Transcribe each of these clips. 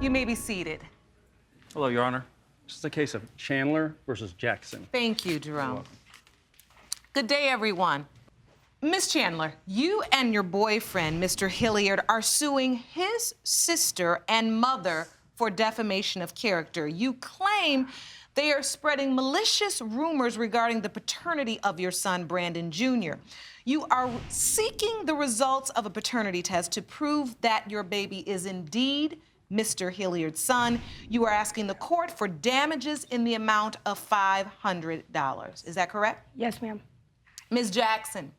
You may be seated. Hello, Your Honor. This is a case of Chandler versus Jackson. Thank you, Jerome. Good day, everyone. Miss Chandler, you and your boyfriend, Mr. Hilliard, are suing his sister and mother for defamation of character. You claim they are spreading malicious rumors regarding the paternity of your son, Brandon Jr. You are seeking the results of a paternity test to prove that your baby is indeed Mr. Hilliard's son. You are asking the court for damages in the amount of $500. Is that correct? Yes, ma'am. Ms. Jackson,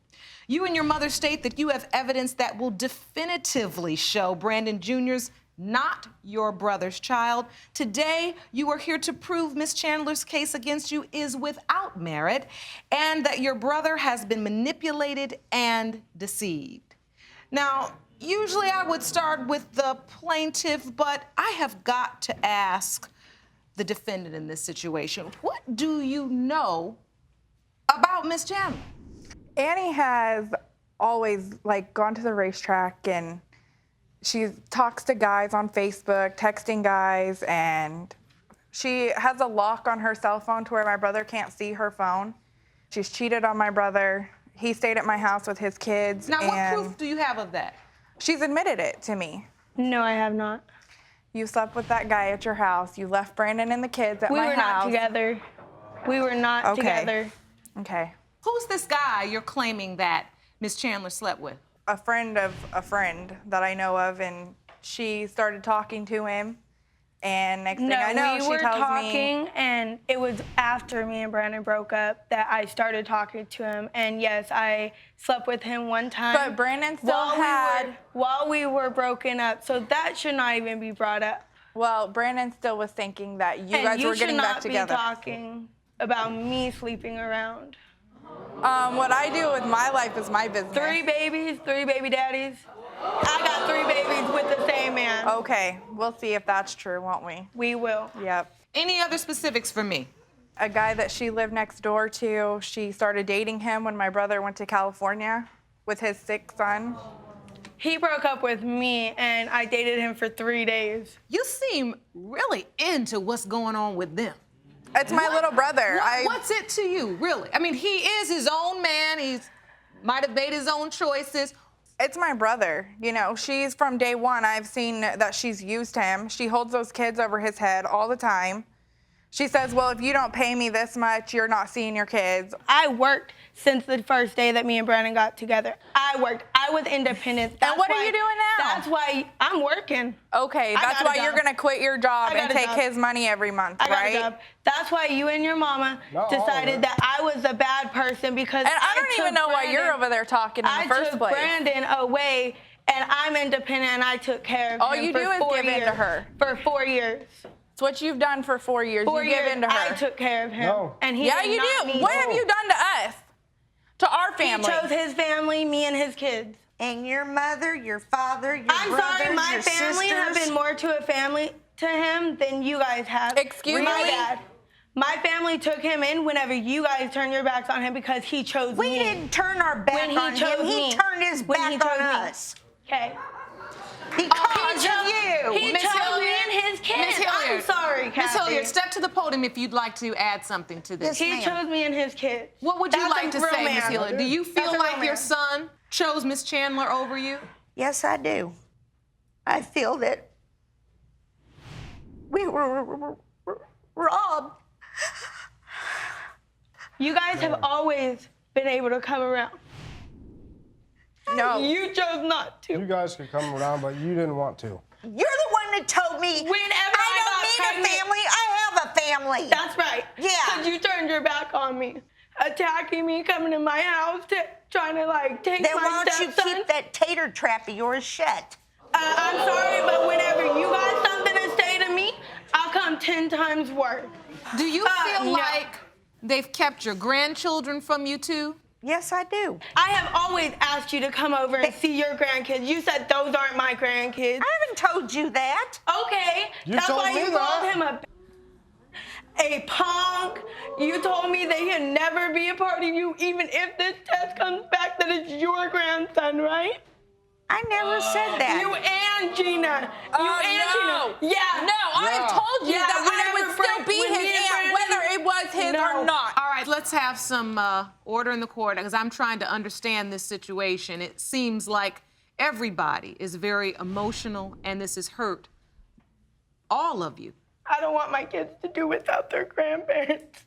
you and your mother state that you have evidence that will definitively show Brandon Jr.'s not your brother's child. Today, you are here to prove Ms. Chandler's case against you is without merit and that your brother has been manipulated and deceived. Now, usually I would start with the plaintiff, but I have got to ask the defendant in this situation. What do you know about Ms. Chandler? Annie has always gone to the racetrack, and she talks to guys on Facebook, texting guys, and she has a lock on her cell phone to where my brother can't see her phone. She's cheated on my brother. He stayed at my house with his kids. Now, what proof do you have of that? She's admitted it to me. No, I have not. You slept with that guy at your house. You left Brandon and the kids at my house. We were not together. We were not together. Okay. Who's this guy you're claiming that Ms. Chandler slept with? A friend of a friend that I know of, and she started talking to him, and next thing I know, she tells me... we were talking, and it was after me and Brandon broke up that I started talking to him, and yes, I slept with him one time. But Brandon still while we were broken up, so that should not even be brought up. Well, Brandon still was thinking that you guys were getting back together. You should not be talking about me sleeping around. What I do with my life is my business. 3 babies, 3 baby daddies. I got 3 babies with the same man. Okay, we'll see if that's true, won't we? We will. Yep. Any other specifics for me? A guy that she lived next door to, she started dating him when my brother went to California with his 6th son. He broke up with me, and I dated him for 3 days. You seem really into what's going on with them. It's my little brother. What's it to you, really? I mean, he is his own man. He might have made his own choices. It's my brother. You know, she's from day one. I've seen that she's used him. She holds those kids over his head all the time. She says, well, if you don't pay me this much, you're not seeing your kids. I worked since the first day that me and Brandon got together. I worked. I was independent. And what are you doing now? That's why I'm working. Okay, that's why you're going to quit your job and take his money every month, right? I got a job. That's why you and your mama decided that I was a bad person because and I don't even know why you're over there talking in the first place. I took Brandon away, and I'm independent, and I took care of him. All you do is give in to her. For 4 years. It's what you've done for 4 years. 4 you years, give in to her. I took care of him. No. And he yeah, you do. What have you done to us? To our family? He chose his family, me and his kids. And your mother, your father, your brothers, I'm sorry, my family sisters. have been more to a family to him than you guys have. Excuse me? My dad. My family took him in whenever you guys turned your backs on him because he chose me. We didn't turn our back on him. He turned his back on us. Okay. Because of you. He chose me and his kids. I'm sorry, Kathy. Ms. Hilliard, step to the podium if you'd like to add something to this. He chose me and his kids. What would you like to say, Ms. Hilliard? Do you feel That's like your son chose Ms. Chandler over you? Yes, I do. I feel that we were robbed. You guys have always been able to come around. No. You chose not to. You guys could come around, but you didn't want to. You're the one that told me Whenever I don't need a family. I have a family. That's right. Yeah. Because you turned your back on me, attacking me, coming to my house, trying to take Then my why don't you stepson. keep that tater trap of yours shut? I'm sorry, but whenever you got something to say to me, I'll come 10 times worse. Do you feel like they've kept your grandchildren from you too? Yes, I do. I have always asked you to come over and see your grandkids. You said those aren't my grandkids. I haven't told you that. Okay, You that's told why me you that. called him a punk. You told me they can never be a part of you, even if this test comes back that it's your grandson, right? I never said that. You and Gina. You and no. Gina. Yeah. No, I told you Yeah, that I whenever would still be when his me and aunt, Brandon- whether it was his No. or not. All right, let's have some order in the court because I'm trying to understand this situation. It seems like everybody is very emotional and this has hurt all of you. I don't want my kids to do without their grandparents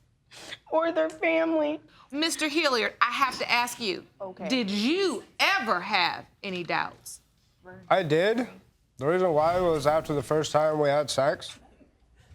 or their family. Mr. Hilliard, I have to ask you, did you ever have any doubts? I did. The reason why was after the first time we had sex.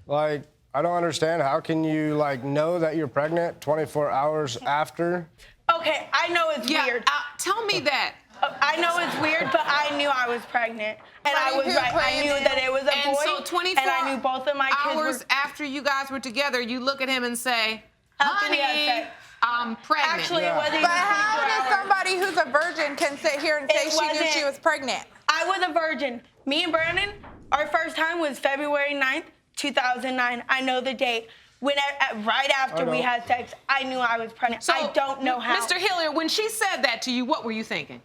Like, I don't understand. How can you, like, know that you're pregnant 24 hours after? Okay, I know it's weird. Tell me that. I know it's weird, but I knew I was pregnant. And I was right. I knew that it was a And boy. so 24 and I knew both of my kids hours were... after you guys were together, you look at him and say, After we had honey, sex. I'm pregnant. Actually, Yeah. it wasn't But even how 24 does hours. somebody who's a virgin can sit here and say It she knew she wasn't- was pregnant? I was a virgin. Me and Brandon, our first time was February 9th, 2009. I know the date. Right after we know. had sex, I knew I was pregnant. So, I don't know how. Mr. Hilliard, when she said that to you, what were you thinking?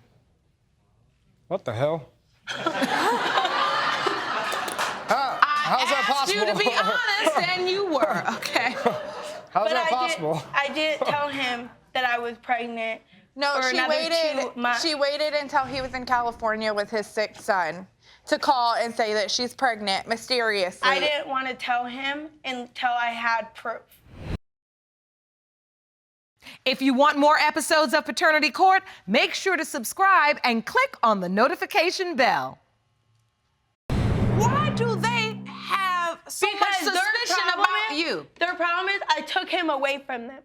What the hell? How's that I asked possible? you to be honest, and you were, okay? How's But that possible? I didn't tell him that I was pregnant. No, for she another waited. 2 months. She waited until he was in California with his sick son to call and say that she's pregnant mysteriously. I didn't want to tell him until I had proof. If you want more episodes of Paternity Court, make sure to subscribe and click on the notification bell. Why do they have so much Because their suspicion problem about is- you? Their problem is I took him away from them.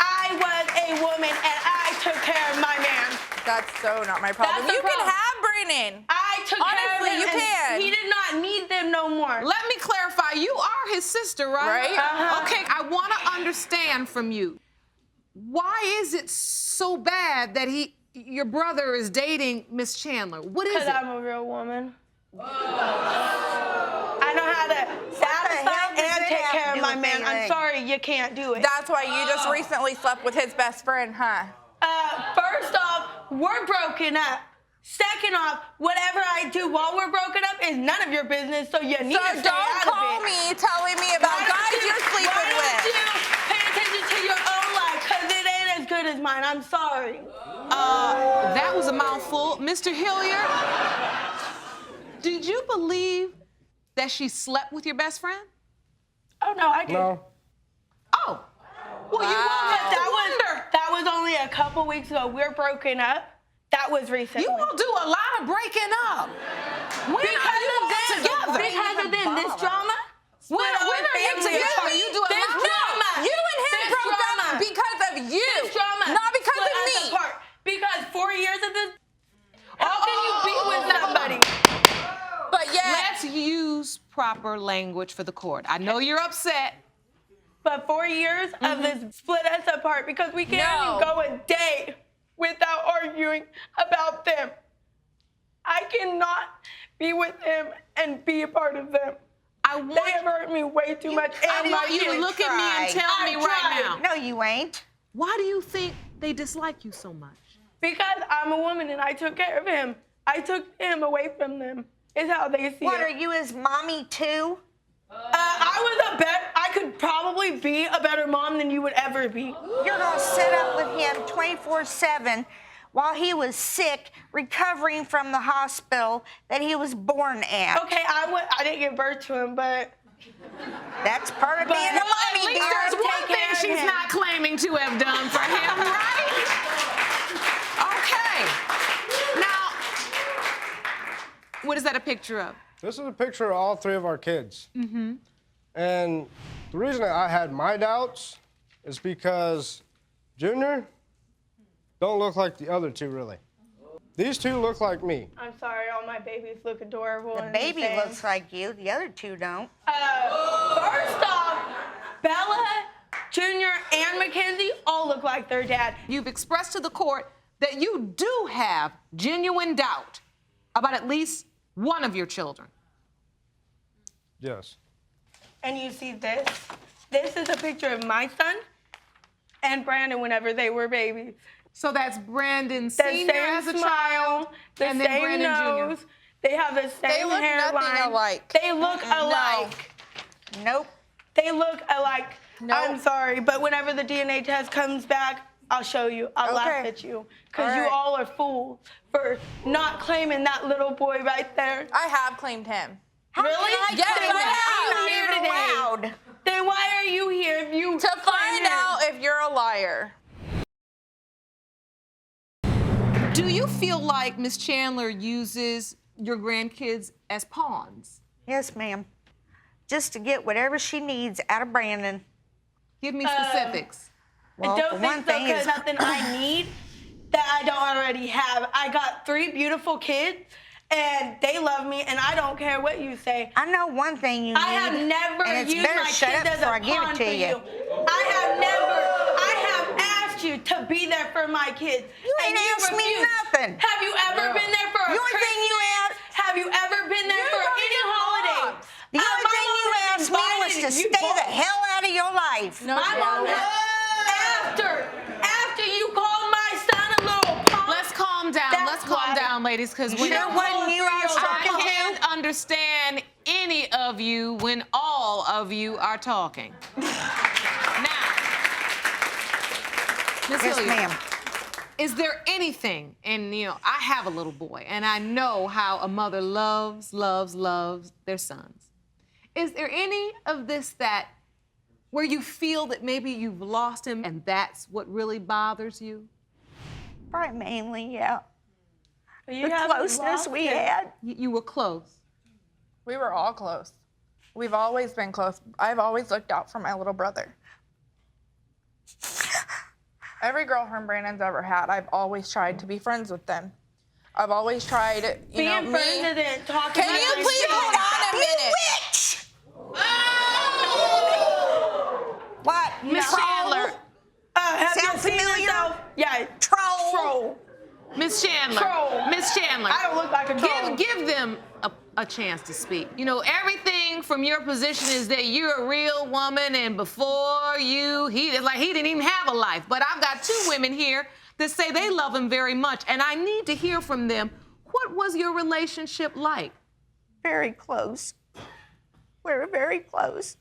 I was a woman and I took care of my man. That's so not my problem. That's the You problem. can have Brennan. I took care of Honestly, him. you and can. He did not need them no more. Let me clarify, you are his sister, right? Right. Uh-huh. Okay, I want to understand from you. Why is it so bad that your brother is dating Miss Chandler? What is Because it? I'm a real woman. I know how to hell satisfy does and it take have to care of do my with man. I'm anything? sorry, you can't do it. That's why you just recently slept with his best friend, huh? First off, we're broken up. Second off, whatever I do while we're broken up is none of your business, so you need So to stay don't out of call it. me telling me about Why don't guys you- you're sleeping why don't with. you pay attention to your own life, because it ain't as good as mine. I'm sorry. That was a mouthful. Mr. Hilliard, did you believe that she slept with your best friend? Oh, no, I didn't. No. Oh, well, you won't have to wonder. That was only a couple weeks ago. We're broken up. That was recently. You all do a lot of breaking up. When are you all together? Because of them, this drama. When split our are you family together? apart. You do a This lot. drama. You and him This broke drama. up because of you, This drama not because split of us me. apart. Because 4 years of this. How can you be with somebody? But yet, Let's use proper language for the court. I know you're upset. But 4 years of this split us apart because we can't No. even go a day without arguing about them. I cannot be with them and be a part of them. I They want, have hurt me way too much. I and my want you to kids. look at me and tried. tell me I right tried. now. No, you ain't. Why do you think they dislike you so much? Because I'm a woman and I took care of him. I took him away from them. Is how they see What, it. are you his mommy too? I could probably be a better mom than you would ever be. You're gonna sit up with him 24/7 while he was sick, recovering from the hospital that he was born at. Okay, I didn't give birth to him, but That's part of being a Well, at mommy, least dear. there's one take thing care of she's him. not claiming to have done for him, right? Okay. Now, what is that a picture of? This is a picture of all three of our kids. Mm-hmm. And the reason that I had my doubts is because Junior don't look like the other two, really. These two look like me. I'm sorry, all my babies look adorable. The and baby same. looks like you, the other two don't. First off, Bella, Junior, and Mackenzie all look like their dad. You've expressed to the court that you do have genuine doubt about at least one of your children. Yes. And you see this? This is a picture of my son and Brandon whenever they were babies. So that's Brandon The Sr. same as a smile, child, the and then same Brandon nose. Jr. They have the same They look hairline. nothing alike. They look alike. Nope. They look alike. Nope. I'm sorry, but whenever the DNA test comes back, I'll show you. I'll laugh Okay. at you. Because All you right. all are fools for not claiming that little boy right there. I have claimed him. Really? Yes, Then I why have. are you here today? Allowed. Then why are you here if you To claim find him? out if you're a liar. Do you feel like Miss Chandler uses your grandkids as pawns? Yes, ma'am. Just to get whatever she needs out of Brandon. Give me specifics. Well, I don't for think one so, thing because is, nothing I need that I don't already have. I got 3 beautiful kids, and they love me, and I don't care what you say. I know one thing you need. I have never and it's used better my shut kids up as before a I give pawn it to for you. you. I have asked you to be there for my kids. You and ain't asked me refused. nothing. Have you ever been there for a The only thing you Christmas? asked- Have you ever been there for any holiday? The only thing you asked me was to stay the hell out of your life. No, My mom Chandler. after you called my son a little punk. Let's calm down. That's Let's calm why- down, ladies, because You know what you I was I talking to? can't understand any of you when all of you are talking. Now, Miss Yes, Hilliard, ma'am. is there anything, and I have a little boy, and I know how a mother loves their sons. Is there any of this that where you feel that maybe you've lost him and that's what really bothers you? Probably mainly, yeah. You The haven't closeness lost we it. had. You were close. We were all close. We've always been close. I've always looked out for my little brother. Every girlfriend Brandon's ever had, I've always tried to be friends with them. I've always tried, you know, Being friends me. isn't talking Can about you my please shit. hold on a minute? Witch! What? Miss Troll? Chandler. Have you Sound seen familiar? yourself? Yeah. Troll. Troll. Miss Chandler. Troll. Miss Chandler. I don't look like a troll. Give them a chance to speak. Everything from your position is that you're a real woman, and before you, he didn't even have a life. But I've got 2 women here that say they love him very much, and I need to hear from them. What was your relationship like? Very close. We were very close.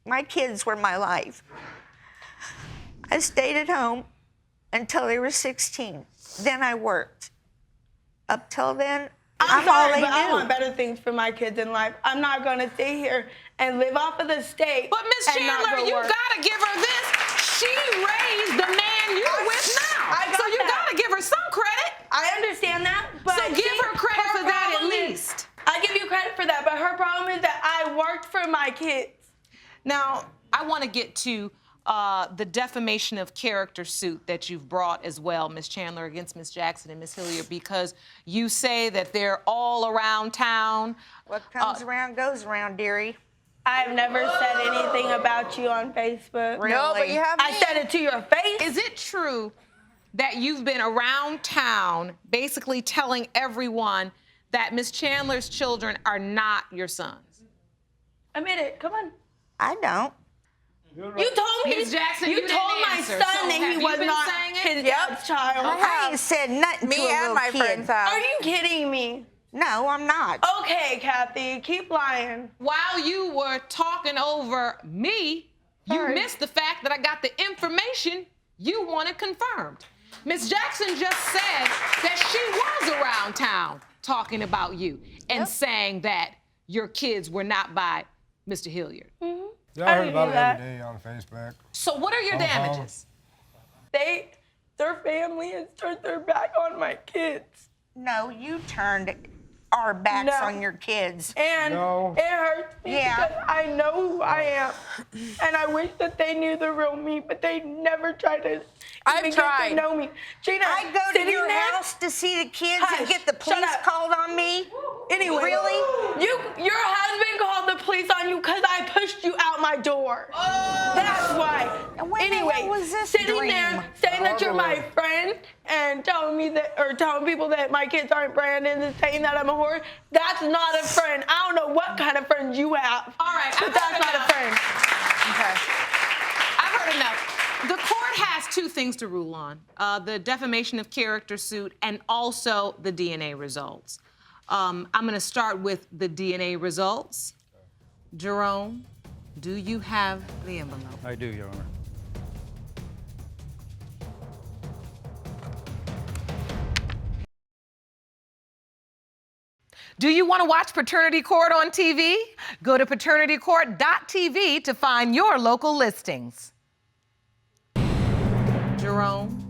My kids were my life. I stayed at home until they were 16. Then I worked. Up till then, I'm all sorry, they but I knew. want better things for my kids in life. I'm not going to stay here and live off of the state. But Miss and not Chandler, go you work. gotta give her this. She raised the man you're with now. I got so you that. gotta give her some credit. I understand that, but So give her credit for that at problem is- least. I give you credit for that, but her problem is that I worked for my kids. Now, I want to get to the defamation of character suit that you've brought as well, Miss Chandler, against Miss Jackson and Miss Hilliard, because you say that they're all around town. What comes around goes around, dearie. I've never said anything about you on Facebook. Really? No, but you have I me. said it to your face. Is it true that you've been around town basically telling everyone that Miss Chandler's children are not your sons? Admit it. Come on. I don't. You told me. Ms. Jackson, you told didn't my answer, son so that have he you was been not saying it? his dad's child. I ain't said nothing Me to a and little my kid. friends have. Are you kidding me? No, I'm not. Okay, Kathy, keep lying. While you were talking over me, you Sorry. missed the fact that I got the information you wanted confirmed. Miss Jackson just said that she was around town talking about you and saying that your kids were not by Mr. Hilliard. Yeah, I I heard didn't about do it that. every day on Facebook. So what are your damages? Their family has turned their back on my kids. No, you turned our backs No. on your kids. And No. it hurts me Yeah. because I know who I am. And I wish that they knew the real me, but they never tried to I've even get tried. to know me. Gina, I go to sitting your there, house to see the kids Hush, and get the shut police up. called on me. Anyway, Really? Your husband called the police on you because I pushed you out my door. That's why. And when the anyway, hell was this sitting dream? there saying that you're my friend and telling me that, or telling people that my kids aren't Brandon and saying that I'm a whore, that's not a friend. I don't know what kind of friends you have. All right, but I've that's heard not a enough. friend. Okay. I've heard enough. The court has two things to rule on, the defamation of character suit and also the DNA results. I'm gonna start with the DNA results. Jerome, do you have the envelope? I do, Your Honor. Do you want to watch Paternity Court on TV? Go to paternitycourt.tv to find your local listings. Jerome,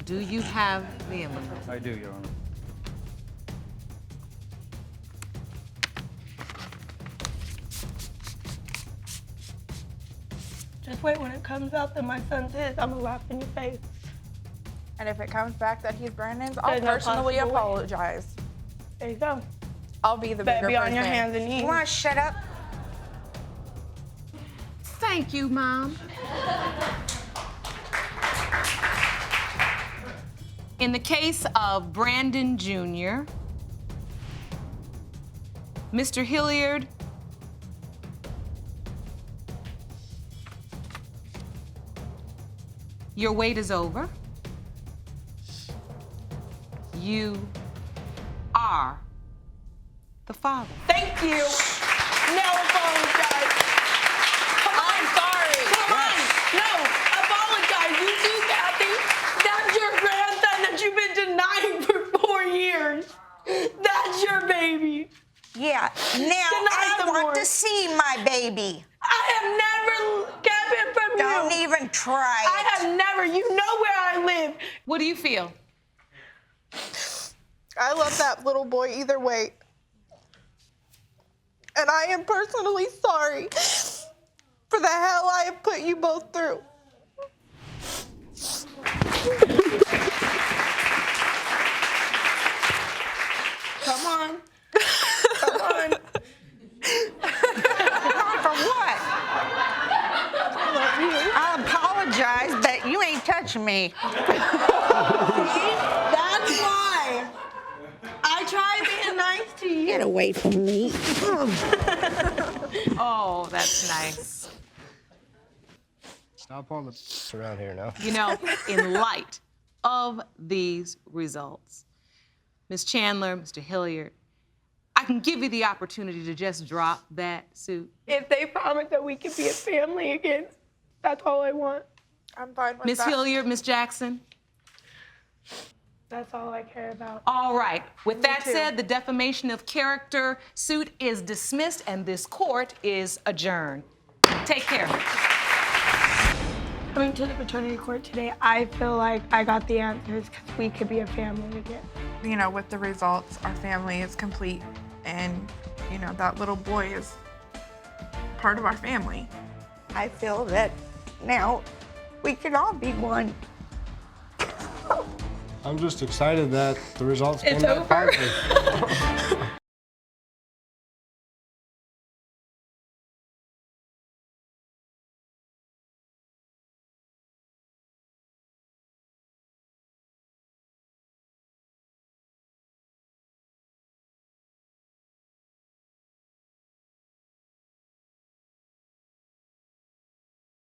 do you have the envelope? I do, Your Honor. Just wait, when it comes out that my son's his, I'm gonna laugh in your face. And if it comes back that he's Brandon's, I'll There's no personally possible way. apologize. There you go. I'll be the Better bigger be on person. your hands and knees. You want to shut up? Thank you, Mom. In the case of Brandon Jr., Mr. Hilliard, your wait is over. You are the father. Thank you. Now apologize. Come on. I'm sorry. Come on. No, apologize. You too, Kathy. That's your grandson that you've been denying for 4 years. That's your baby. Yeah. Now Deny I the want more. to see my baby. I have never kept it from Don't you. even try it. I have never. You know where I live. What do you feel? I love that little boy either way. And I am personally sorry for the hell I have put you both through. Come on. Come on. For what? I'll apologize, but you ain't touching me. That's why. I tried being nice to you. Get away from me. Oh, that's nice. Stop all the around here now. You know, in light of these results, Ms. Chandler, Mr. Hilliard, I can give you the opportunity to just drop that suit. If they promise that we can be a family again, that's all I want. I'm fine with Ms. that. Hilliard, Ms. Jackson. That's all I care about. All right. With that too. said, the defamation of character suit is dismissed and this court is adjourned. Take care. Coming to the paternity court today, I feel like I got the answers because we could be a family again. You know, with the results, our family is complete. And, you know, that little boy is part of our family. I feel that now we can all be one. I'm just excited that the results came It's back over. positive.